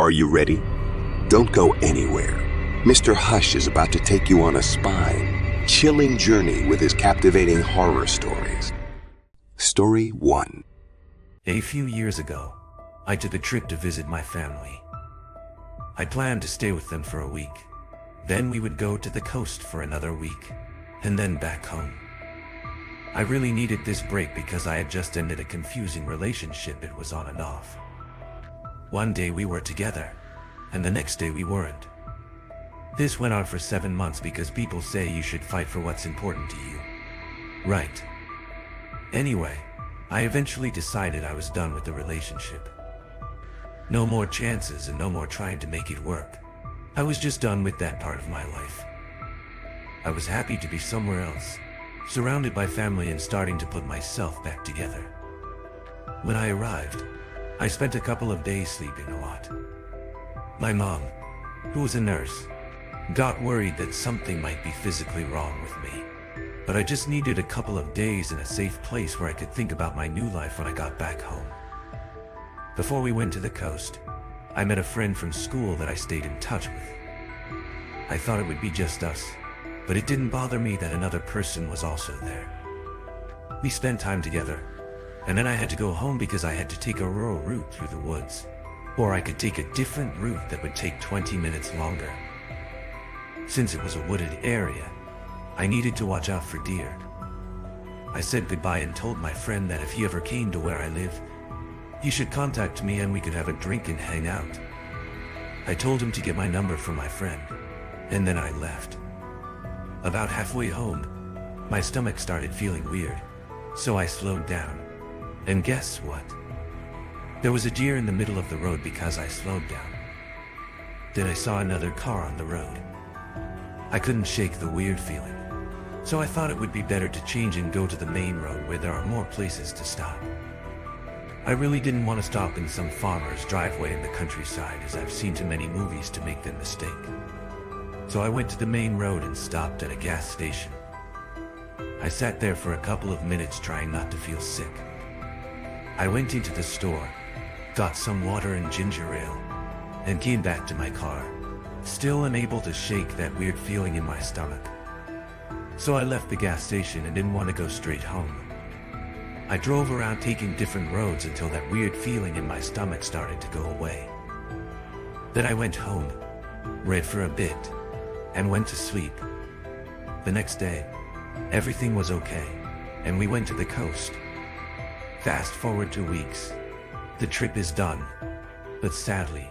Are you ready? Don't go anywhere. Mr. Hush is about to take you on a spine, chilling journey with his captivating horror stories. Story 1. A few years ago, I took a trip to visit my family. I planned to stay with them for a week. Then we would go to the coast for another week, and then back home. I really needed this break because I had just ended a confusing relationship. It was on and off. One day we were together, and the next day we weren't. This went on for 7 months because people say you should fight for what's important to you. Right. Anyway, I eventually decided I was done with the relationship. No more chances and no more trying to make it work. I was just done with that part of my life. I was happy to be somewhere else, surrounded by family and starting to put myself back together. When I arrived, I spent a couple of days sleeping a lot. My mom, who was a nurse, got worried that something might be physically wrong with me. But I just needed a couple of days in a safe place where I could think about my new life when I got back home. Before we went to the coast, I met a friend from school that I stayed in touch with. I thought it would be just us, but it didn't bother me that another person was also there. We spent time together, and then I had to go home because I had to take a rural route through the woods, or I could take a different route that would take 20 minutes longer. Since it was a wooded area, I needed to watch out for deer. I said goodbye and told my friend that if he ever came to where I live, he should contact me and we could have a drink and hang out. I told him to get my number from my friend, and then I left. About halfway home, my stomach started feeling weird, so I slowed down. And guess what? There was a deer in the middle of the road because I slowed down. Then I saw another car on the road. I couldn't shake the weird feeling, so I thought it would be better to change and go to the main road where there are more places to stop. I really didn't want to stop in some farmer's driveway in the countryside, as I've seen too many movies to make that mistake. So I went to the main road and stopped at a gas station. I sat there for a couple of minutes trying not to feel sick. I went into the store, got some water and ginger ale, and came back to my car, still unable to shake that weird feeling in my stomach. So I left the gas station and didn't want to go straight home. I drove around taking different roads until that weird feeling in my stomach started to go away. Then I went home, read for a bit, and went to sleep. The next day, everything was okay, and we went to the coast. Fast forward 2 weeks. The trip is done, but sadly,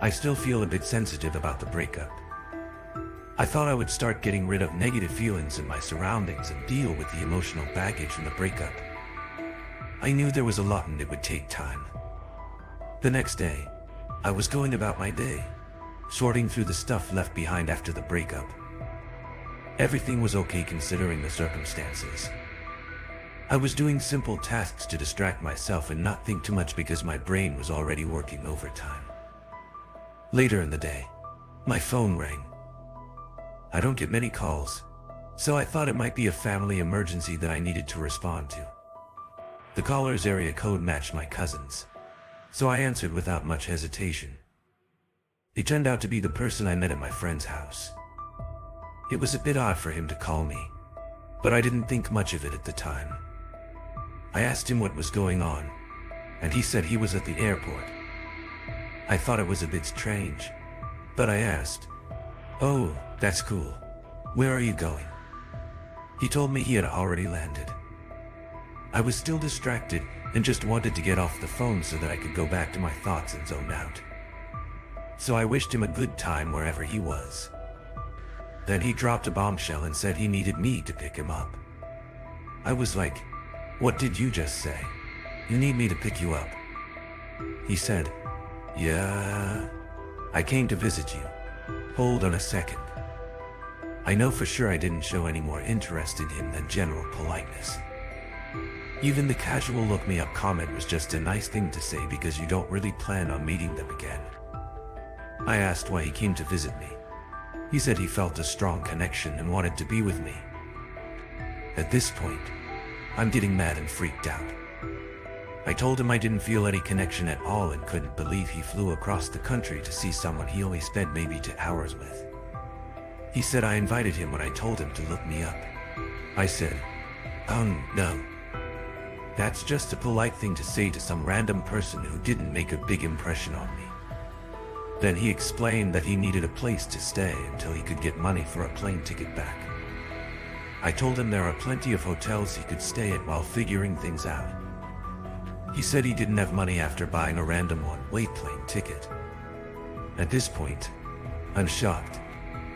I still feel a bit sensitive about the breakup. I thought I would start getting rid of negative feelings in my surroundings and deal with the emotional baggage from the breakup. I knew there was a lot and it would take time. The next day, I was going about my day, sorting through the stuff left behind after the breakup. Everything was okay considering the circumstances. I was doing simple tasks to distract myself and not think too much because my brain was already working overtime. Later in the day, my phone rang. I don't get many calls, so I thought it might be a family emergency that I needed to respond to. The caller's area code matched my cousin's, so I answered without much hesitation. It turned out to be the person I met at my friend's house. It was a bit odd for him to call me, but I didn't think much of it at the time. I asked him what was going on, and he said he was at the airport. I thought it was a bit strange, but I asked, "Oh, that's cool. Where are you going?" He told me he had already landed. I was still distracted and just wanted to get off the phone so that I could go back to my thoughts and zone out. So I wished him a good time wherever he was. Then he dropped a bombshell and said he needed me to pick him up. I was like, "What did you just say? You need me to pick you up?" He said, "Yeah, I came to visit you. Hold on a second." I know for sure I didn't show any more interest in him than general politeness. Even the casual look me up comment was just a nice thing to say because you don't really plan on meeting them again. I asked why he came to visit me. He said he felt a strong connection and wanted to be with me. At this point, I'm getting mad and freaked out. I told him I didn't feel any connection at all and couldn't believe he flew across the country to see someone he only spent maybe 2 hours with. He said I invited him when I told him to look me up. I said, "Oh no. That's just a polite thing to say to some random person who didn't make a big impression on me." Then he explained that he needed a place to stay until he could get money for a plane ticket back. I told him there are plenty of hotels he could stay at while figuring things out. He said he didn't have money after buying a random one-way plane ticket. At this point, I'm shocked,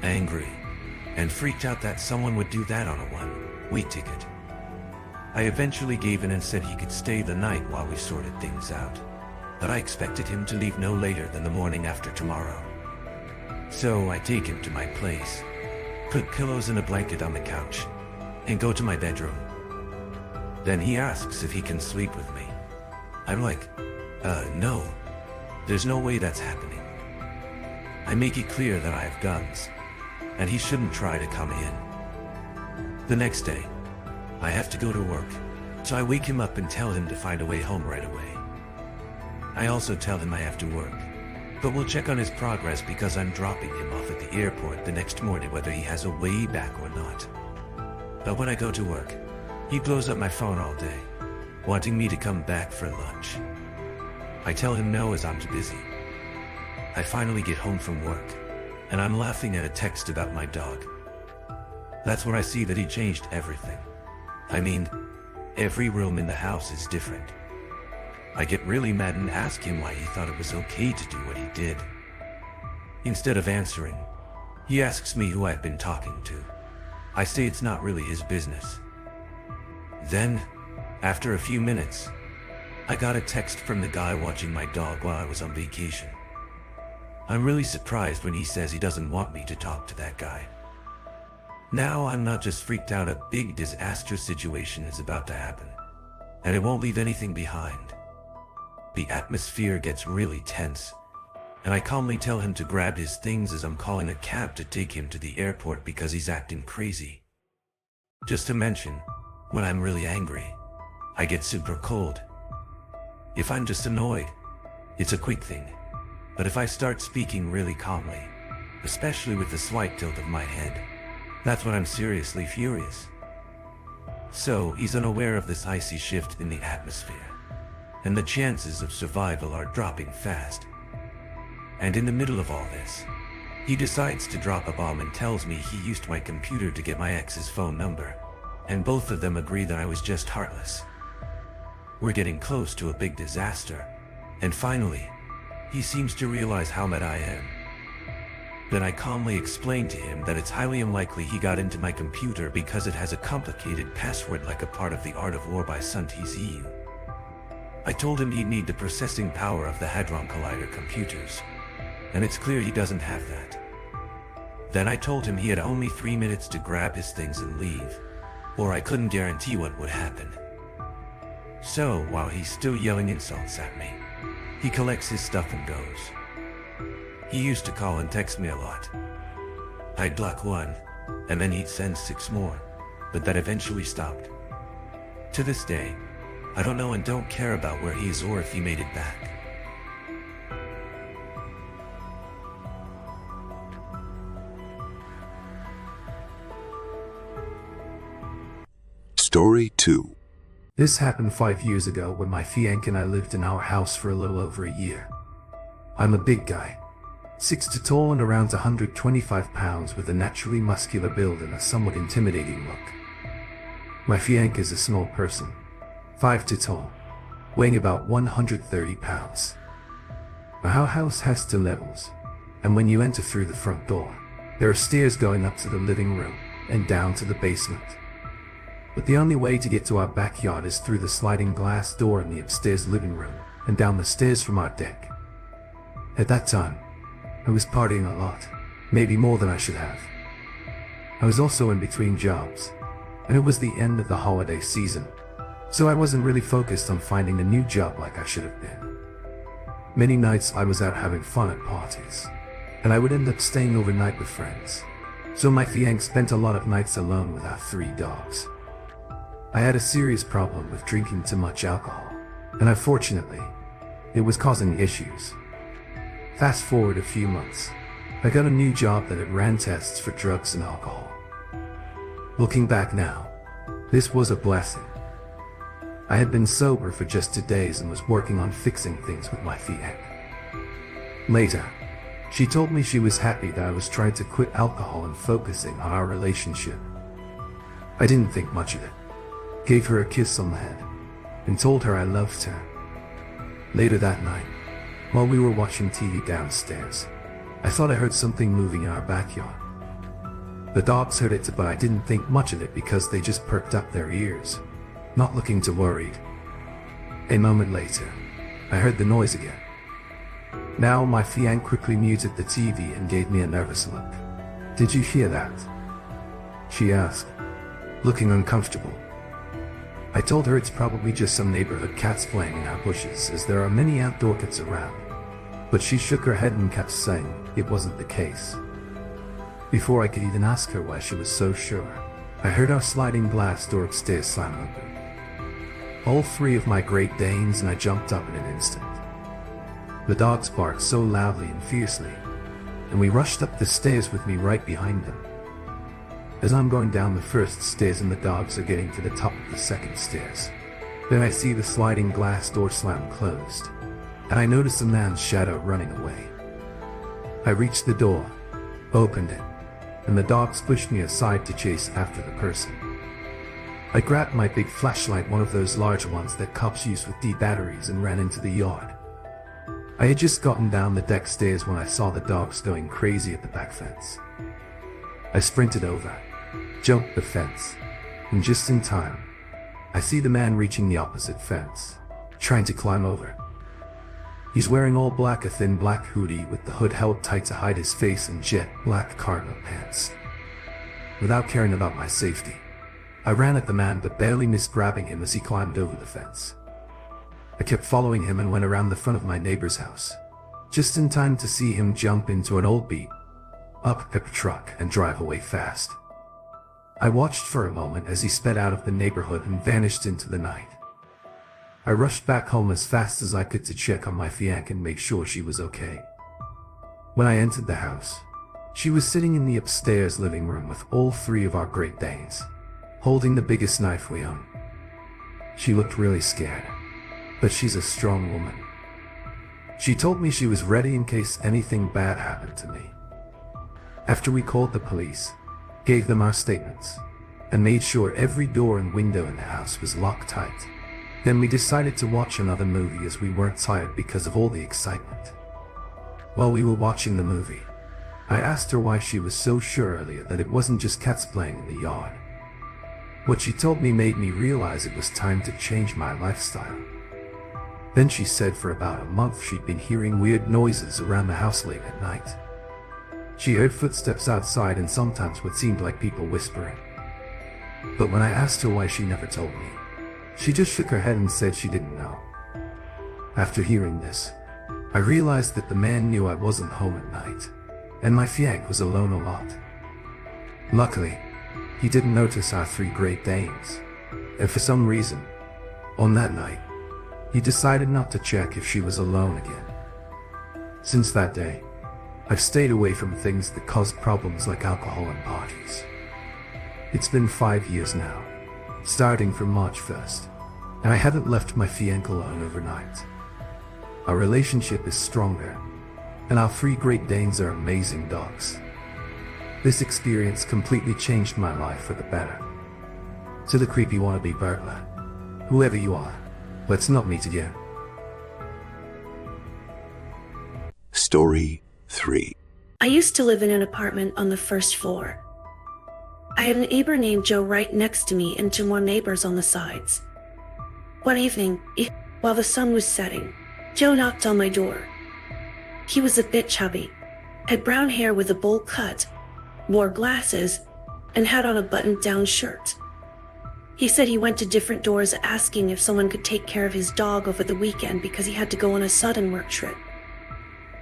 angry, and freaked out that someone would do that on a one-way ticket. I eventually gave in and said he could stay the night while we sorted things out, but I expected him to leave no later than the morning after tomorrow. So I take him to my place, put pillows and a blanket on the couch, and go to my bedroom. Then he asks if he can sleep with me. I'm like, no, there's no way that's happening. I make it clear that I have guns, and he shouldn't try to come in. The next day, I have to go to work, so I wake him up and tell him to find a way home right away. I also tell him I have to work, but we'll check on his progress because I'm dropping him off at the airport the next morning whether he has a way back or not. But when I go to work, he blows up my phone all day, wanting me to come back for lunch. I tell him no as I'm too busy. I finally get home from work, and I'm laughing at a text about my dog. That's where I see that he changed everything. I mean, every room in the house is different. I get really mad and ask him why he thought it was okay to do what he did. Instead of answering, he asks me who I've been talking to. I say it's not really his business. Then, after a few minutes, I got a text from the guy watching my dog while I was on vacation. I'm really surprised when he says he doesn't want me to talk to that guy. Now I'm not just freaked out, a big disaster situation is about to happen, and it won't leave anything behind. The atmosphere gets really tense, and I calmly tell him to grab his things as I'm calling a cab to take him to the airport because he's acting crazy. Just to mention, when I'm really angry, I get super cold. If I'm just annoyed, it's a quick thing. But if I start speaking really calmly, especially with a slight tilt of my head, that's when I'm seriously furious. So he's unaware of this icy shift in the atmosphere, and the chances of survival are dropping fast. And in the middle of all this, he decides to drop a bomb and tells me he used my computer to get my ex's phone number, and both of them agree that I was just heartless. We're getting close to a big disaster, and finally, he seems to realize how mad I am. Then I calmly explain to him that it's highly unlikely he got into my computer because it has a complicated password like a part of The Art of War by Sun Tzu. I told him he'd need the processing power of the Hadron Collider computers, and it's clear he doesn't have that. Then I told him he had only 3 minutes to grab his things and leave, or I couldn't guarantee what would happen. So, while he's still yelling insults at me, he collects his stuff and goes. He used to call and text me a lot. I'd block one, and then he'd send 6 more, but that eventually stopped. To this day, I don't know and don't care about where he is or if he made it back. Story 2. This happened 5 years ago when my fiancé and I lived in our house for a little over a year. I'm a big guy, 6 feet tall and around 125 pounds with a naturally muscular build and a somewhat intimidating look. My fiancé is a small person, 5 feet tall, weighing about 130 pounds. Our house has 2 levels, and when you enter through the front door, there are stairs going up to the living room and down to the basement. But the only way to get to our backyard is through the sliding glass door in the upstairs living room and down the stairs from our deck. At that time, I was partying a lot, maybe more than I should have. I was also in between jobs, and it was the end of the holiday season, so I wasn't really focused on finding a new job like I should have been. Many nights I was out having fun at parties, and I would end up staying overnight with friends, so my fiancé spent a lot of nights alone with our 3 dogs. I had a serious problem with drinking too much alcohol, and unfortunately, it was causing issues. Fast forward a few months, I got a new job that ran tests for drugs and alcohol. Looking back now, this was a blessing. I had been sober for just 2 days and was working on fixing things with my fiancé. Later, she told me she was happy that I was trying to quit alcohol and focusing on our relationship. I didn't think much of it, gave her a kiss on the head, and told her I loved her. Later that night, while we were watching TV downstairs, I thought I heard something moving in our backyard. The dogs heard it, but I didn't think much of it because they just perked up their ears, not looking too worried. A moment later, I heard the noise again. Now my fiancé quickly muted the TV and gave me a nervous look. "Did you hear that?" she asked, looking uncomfortable. I told her it's probably just some neighborhood cats playing in our bushes, as there are many outdoor cats around. But she shook her head and kept saying it wasn't the case. Before I could even ask her why she was so sure, I heard our sliding glass door upstairs slam open. All 3 of my Great Danes and I jumped up in an instant. The dogs barked so loudly and fiercely, and we rushed up the stairs with me right behind them. As I'm going down the first stairs and the dogs are getting to the top of the second stairs, then I see the sliding glass door slam closed, and I notice a man's shadow running away. I reached the door, opened it, and the dogs pushed me aside to chase after the person. I grabbed my big flashlight, one of those large ones that cops use with D batteries, and ran into the yard. I had just gotten down the deck stairs when I saw the dogs going crazy at the back fence. I sprinted over, jumped the fence, and just in time, I see the man reaching the opposite fence, trying to climb over. He's wearing all black, a thin black hoodie with the hood held tight to hide his face, and jet black cargo pants. Without caring about my safety, I ran at the man but barely missed grabbing him as he climbed over the fence. I kept following him and went around the front of my neighbor's house, just in time to see him jump into an old beat-up pickup truck and drive away fast. I watched for a moment as he sped out of the neighborhood and vanished into the night. I rushed back home as fast as I could to check on my fiancé and make sure she was okay. When I entered the house, she was sitting in the upstairs living room with all 3 of our Great Danes, holding the biggest knife we own. She looked really scared, but she's a strong woman. She told me she was ready in case anything bad happened to me. After we called the police, gave them our statements, and made sure every door and window in the house was locked tight, then we decided to watch another movie as we weren't tired because of all the excitement. While we were watching the movie, I asked her why she was so sure earlier that it wasn't just cats playing in the yard. What she told me made me realize it was time to change my lifestyle. Then she said for about a month she'd been hearing weird noises around the house late at night. She heard footsteps outside and sometimes what seemed like people whispering. But when I asked her why, she never told me. She just shook her head and said she didn't know. After hearing this, I realized that the man knew I wasn't home at night, and my fiancé was alone a lot. Luckily, he didn't notice our 3 Great Danes, and for some reason, on that night, he decided not to check if she was alone again. Since that day, I've stayed away from things that caused problems like alcohol and parties. It's been 5 years now, starting from March 1st, and I haven't left my fiancé alone overnight. Our relationship is stronger, and our 3 Great Danes are amazing dogs. This experience completely changed my life for the better. To the creepy wannabe burglar, whoever you are, let's not meet again. Story 3. I used to live in an apartment on the first floor. I had a neighbor named Joe right next to me and 2 more neighbors on the sides. One evening, while the sun was setting, Joe knocked on my door. He was a bit chubby, had brown hair with a bowl cut, wore glasses, and had on a buttoned-down shirt. He said he went to different doors asking if someone could take care of his dog over the weekend because he had to go on a sudden work trip.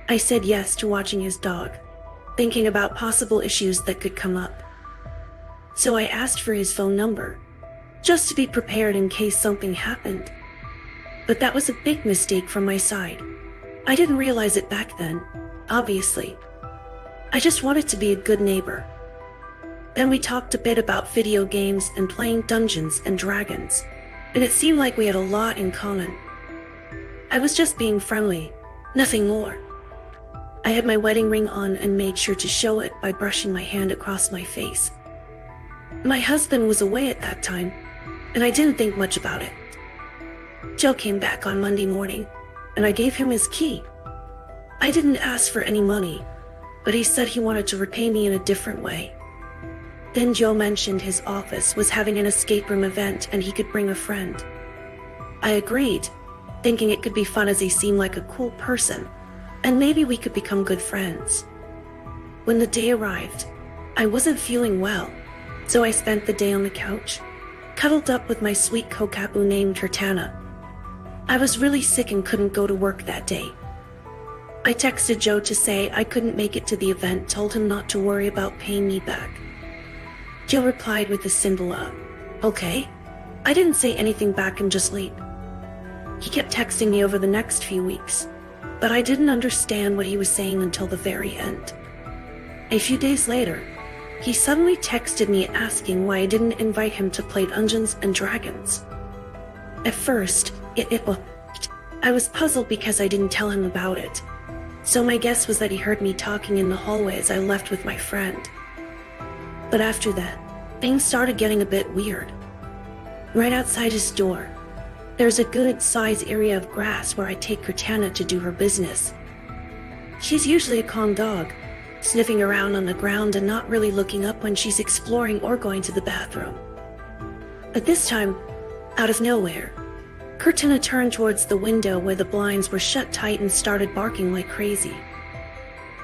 I said yes to watching his dog, thinking about possible issues that could come up. So I asked for his phone number, just to be prepared in case something happened. But that was a big mistake from my side. I didn't realize it back then, obviously. I just wanted to be a good neighbor. Then we talked a bit about video games and playing Dungeons and Dragons, and it seemed like we had a lot in common. I was just being friendly, nothing more. I had my wedding ring on and made sure to show it by brushing my hand across my face. My husband was away at that time, and I didn't think much about it. Joe came back on Monday morning, and I gave him his key. I didn't ask for any money, but he said he wanted to repay me in a different way. Then Joe mentioned his office was having an escape room event and he could bring a friend. I agreed, thinking it could be fun as he seemed like a cool person, and maybe we could become good friends. When the day arrived, I wasn't feeling well, so I spent the day on the couch, cuddled up with my sweet cockapoo named Cortana. I was really sick and couldn't go to work that day. I texted Joe to say I couldn't make it to the event, told him not to worry about paying me back. Joe replied with a symbol of, okay. I didn't say anything back and just leave. He kept texting me over the next few weeks, but I didn't understand what he was saying until the very end. A few days later, he suddenly texted me asking why I didn't invite him to play Dungeons and Dragons. At first, I was puzzled because I didn't tell him about it, so my guess was that he heard me talking in the hallway as I left with my friend. But after that, things started getting a bit weird. Right outside his door, there's a good-sized area of grass where I take Cortana to do her business. She's usually a calm dog, sniffing around on the ground and not really looking up when she's exploring or going to the bathroom. But this time, out of nowhere, Cortana turned towards the window where the blinds were shut tight and started barking like crazy.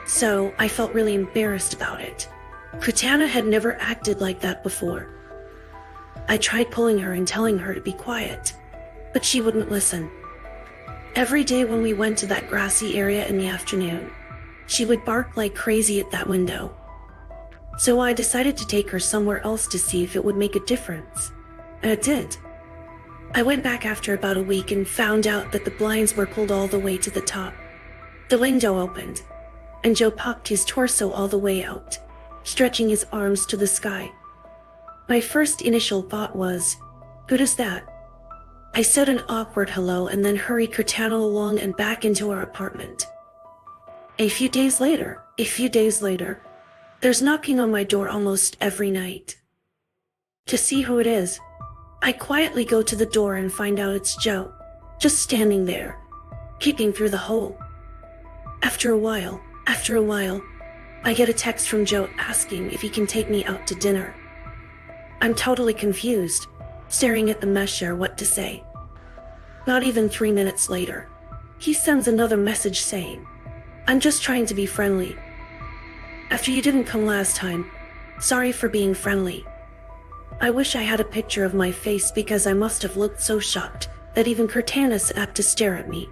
So I felt really embarrassed about it. Cortana had never acted like that before. I tried pulling her and telling her to be quiet, but she wouldn't listen. Every day when we went to that grassy area in the afternoon, she would bark like crazy at that window. So I decided to take her somewhere else to see if it would make a difference, and it did. I went back after about a week and found out that the blinds were pulled all the way to the top. The window opened, and Joe popped his torso all the way out, stretching his arms to the sky. My first initial thought was, who does that? I said an awkward hello and then hurried Cortana along and back into our apartment. A few days later, there's knocking on my door almost every night. To see who it is, I quietly go to the door and find out it's Joe, just standing there, peeping through the hole. After a while, I get a text from Joe asking if he can take me out to dinner. I'm totally confused, staring at the messenger what to say. Not even 3 minutes later, he sends another message saying, I'm just trying to be friendly. After you didn't come last time, sorry for being friendly. I wish I had a picture of my face because I must have looked so shocked that even Cortana snapped to stare at me.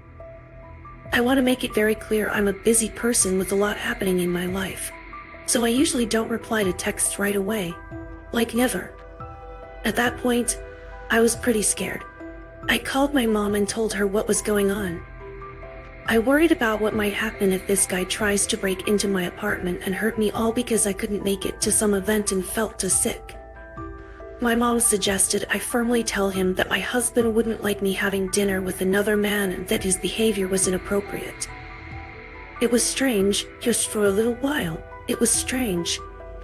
I want to make it very clear I'm a busy person with a lot happening in my life, so I usually don't reply to texts right away, like never. At that point, I was pretty scared. I called my mom and told her what was going on. I worried about what might happen if this guy tries to break into my apartment and hurt me, all because I couldn't make it to some event and felt too sick. My mom suggested I firmly tell him that my husband wouldn't like me having dinner with another man and that his behavior was inappropriate. It was strange, just for a little while, it was strange.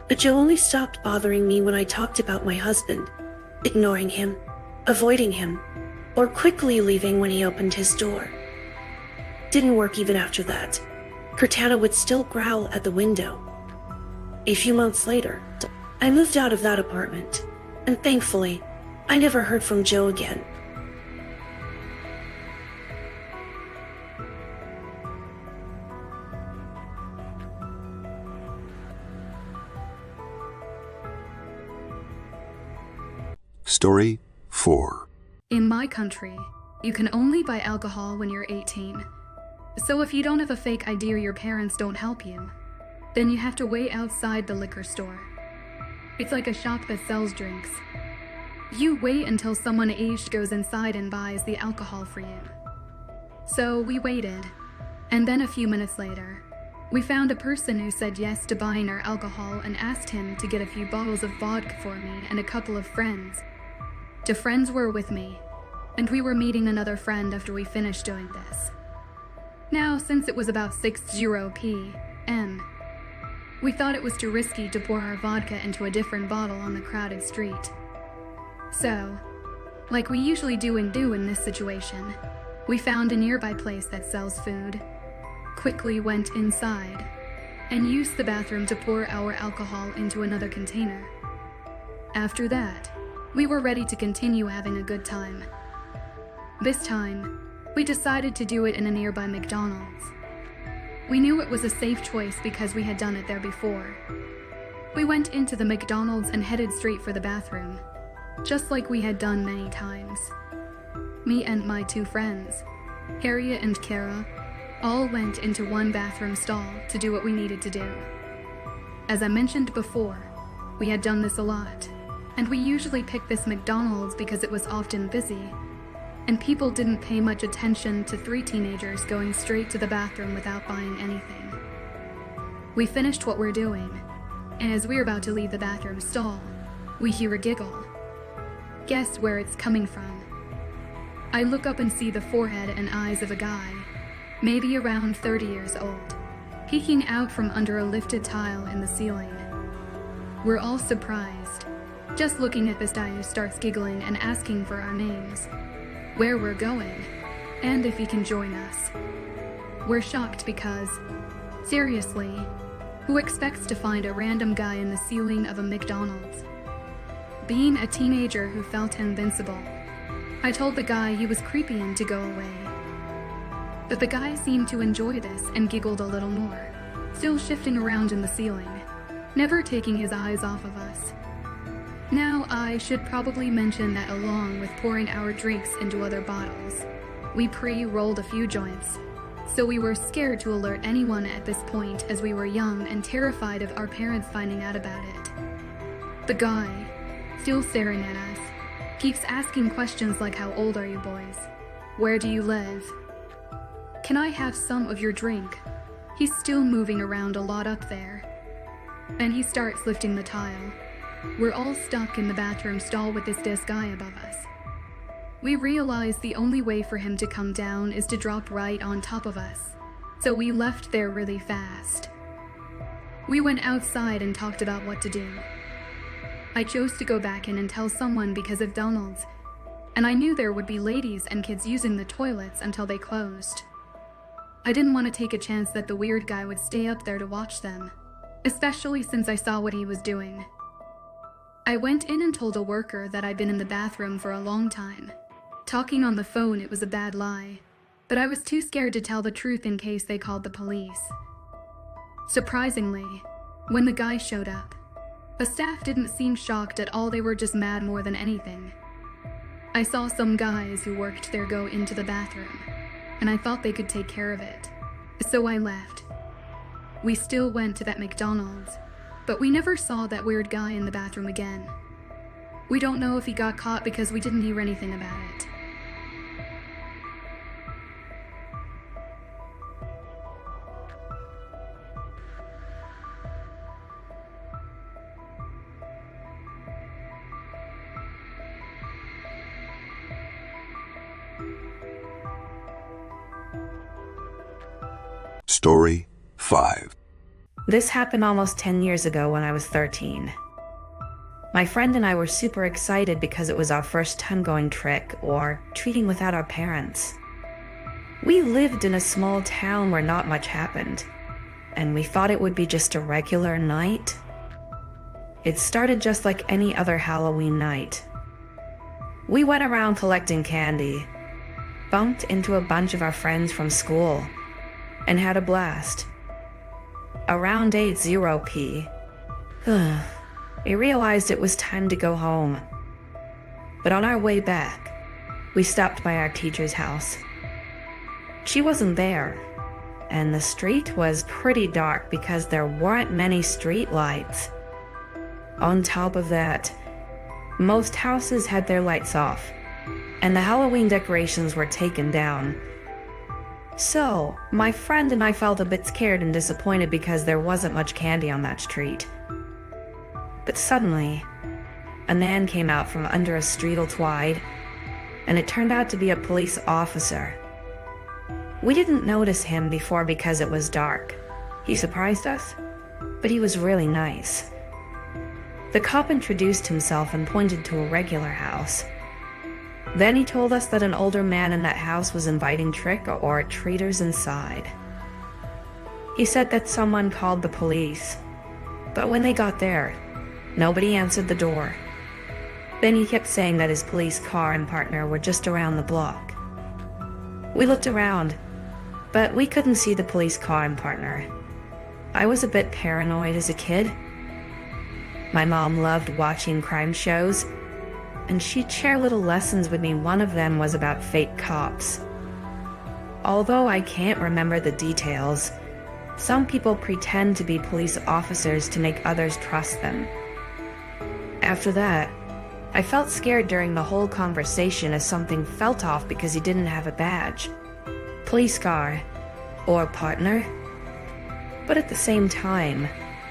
But Joe only stopped bothering me when I talked about my husband, ignoring him, avoiding him, or quickly leaving when he opened his door. Didn't work even after that. Cortana would still growl at the window. A few months later, I moved out of that apartment. And thankfully, I never heard from Joe again. Story 4. In my country, you can only buy alcohol when you're 18. So if you don't have a fake ID or your parents don't help you, then you have to wait outside the liquor store. It's like a shop that sells drinks. You wait until someone aged goes inside and buys the alcohol for you. So we waited, and then a few minutes later, we found a person who said yes to buying our alcohol and asked him to get a few bottles of vodka for me and a couple of friends. Two friends were with me, and we were meeting another friend after we finished doing this. Now, since it was about 6:00 p.m., we thought it was too risky to pour our vodka into a different bottle on the crowded street. So, like we usually do in this situation, we found a nearby place that sells food, quickly went inside, and used the bathroom to pour our alcohol into another container. After that, we were ready to continue having a good time. This time, we decided to do it in a nearby McDonald's. We knew it was a safe choice because we had done it there before. We went into the McDonald's and headed straight for the bathroom, just like we had done many times. Me and my two friends, Harriet and Kara, all went into one bathroom stall to do what we needed to do. As I mentioned before, we had done this a lot, and we usually picked this McDonald's because it was often busy, and people didn't pay much attention to three teenagers going straight to the bathroom without buying anything. We finished what we're doing, and as we're about to leave the bathroom stall, we hear a giggle. Guess where it's coming from? I look up and see the forehead and eyes of a guy, maybe around 30 years old, peeking out from under a lifted tile in the ceiling. We're all surprised, just looking at this guy who starts giggling and asking for our names, where we're going, and if he can join us. We're shocked because, seriously, who expects to find a random guy in the ceiling of a McDonald's? Being a teenager who felt invincible, I told the guy he was creepy and to go away. But the guy seemed to enjoy this and giggled a little more, still shifting around in the ceiling, never taking his eyes off of us. Now, I should probably mention that along with pouring our drinks into other bottles, we pre-rolled a few joints, so we were scared to alert anyone at this point as we were young and terrified of our parents finding out about it. The guy, still staring at us, keeps asking questions like, how old are you boys? Where do you live? Can I have some of your drink? He's still moving around a lot up there. And he starts lifting the tile. We're all stuck in the bathroom stall with this guy above us. We realize the only way for him to come down is to drop right on top of us, so we left there really fast. We went outside and talked about what to do. I chose to go back in and tell someone because of Donald's, and I knew there would be ladies and kids using the toilets until they closed. I didn't want to take a chance that the weird guy would stay up there to watch them, especially since I saw what he was doing. I went in and told a worker that I'd been in the bathroom for a long time. Talking on the phone, it was a bad lie, but I was too scared to tell the truth in case they called the police. Surprisingly, when the guy showed up, the staff didn't seem shocked at all, they were just mad more than anything. I saw some guys who worked there go into the bathroom, and I thought they could take care of it, so I left. We still went to that McDonald's, but we never saw that weird guy in the bathroom again. We don't know if he got caught because we didn't hear anything about it. Story 5. This happened almost 10 years ago when I was 13. My friend and I were super excited because it was our first time going trick or treating without our parents. We lived in a small town where not much happened, and we thought it would be just a regular night. It started just like any other Halloween night. We went around collecting candy, bumped into a bunch of our friends from school, and had a blast. Around 8:00 p.m, we realized it was time to go home. But on our way back, we stopped by our teacher's house. She wasn't there, and the street was pretty dark because there weren't many street lights. On top of that, Most houses had their lights off, and the Halloween decorations were taken down. So, my friend and I felt a bit scared and disappointed because there wasn't much candy on that street. But suddenly, a man came out from under a street wide, and it turned out to be a police officer. We didn't notice him before because it was dark. He surprised us, but he was really nice. The cop introduced himself and pointed to a regular house. Then he told us that an older man in that house was inviting trick-or-treaters inside. He said that someone called the police, but when they got there, nobody answered the door. Then he kept saying that his police car and partner were just around the block. We looked around, but we couldn't see the police car and partner. I was a bit paranoid as a kid. My mom loved watching crime shows, and she'd share little lessons with me. One of them was about fake cops. Although I can't remember the details, some people pretend to be police officers to make others trust them. After that, I felt scared during the whole conversation as something felt off because he didn't have a badge, police car, or partner. But at the same time,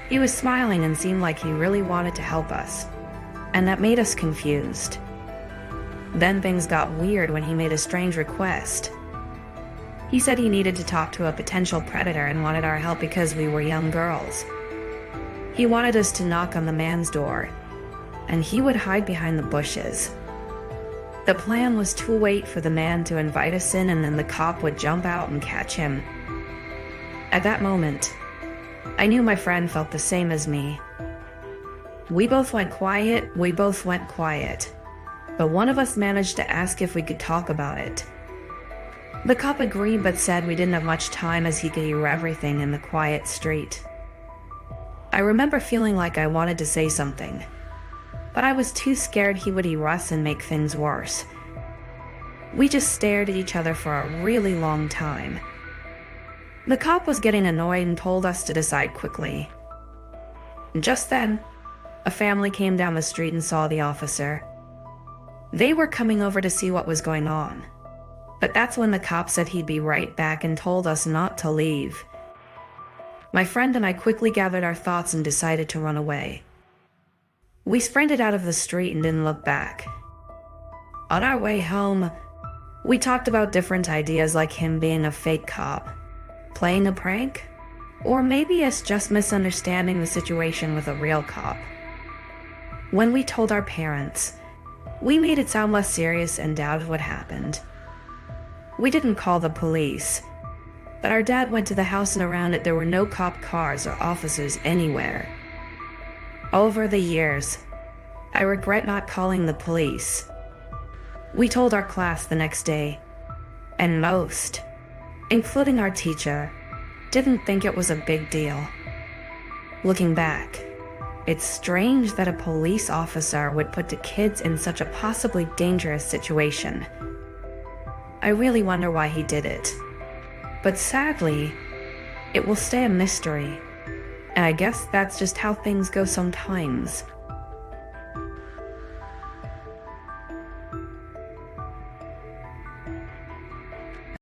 he was smiling and seemed like he really wanted to help us, and that made us confused. Then things got weird when he made a strange request. He said he needed to talk to a potential predator and wanted our help because we were young girls. He wanted us to knock on the man's door, and he would hide behind the bushes. The plan was to wait for the man to invite us in, and then the cop would jump out and catch him. At that moment, I knew my friend felt the same as me. We both went quiet, but one of us managed to ask if we could talk about it. The cop agreed but said we didn't have much time as he could hear everything in the quiet street. I remember feeling like I wanted to say something, but I was too scared he would hear us and make things worse. We just stared at each other for a really long time. The cop was getting annoyed and told us to decide quickly. Just then, a family came down the street and saw the officer. They were coming over to see what was going on, but that's when the cop said he'd be right back and told us not to leave. My friend and I quickly gathered our thoughts and decided to run away. We sprinted out of the street and didn't look back. On our way home, we talked about different ideas like him being a fake cop, playing a prank, or maybe us just misunderstanding the situation with a real cop. When we told our parents, we made it sound less serious and doubted what happened. We didn't call the police, but our dad went to the house and around it there were no cop cars or officers anywhere. Over the years, I regret not calling the police. We told our class the next day, and most, including our teacher, didn't think it was a big deal. Looking back, it's strange that a police officer would put the kids in such a possibly dangerous situation. I really wonder why he did it. But sadly, it will stay a mystery. And I guess that's just how things go sometimes.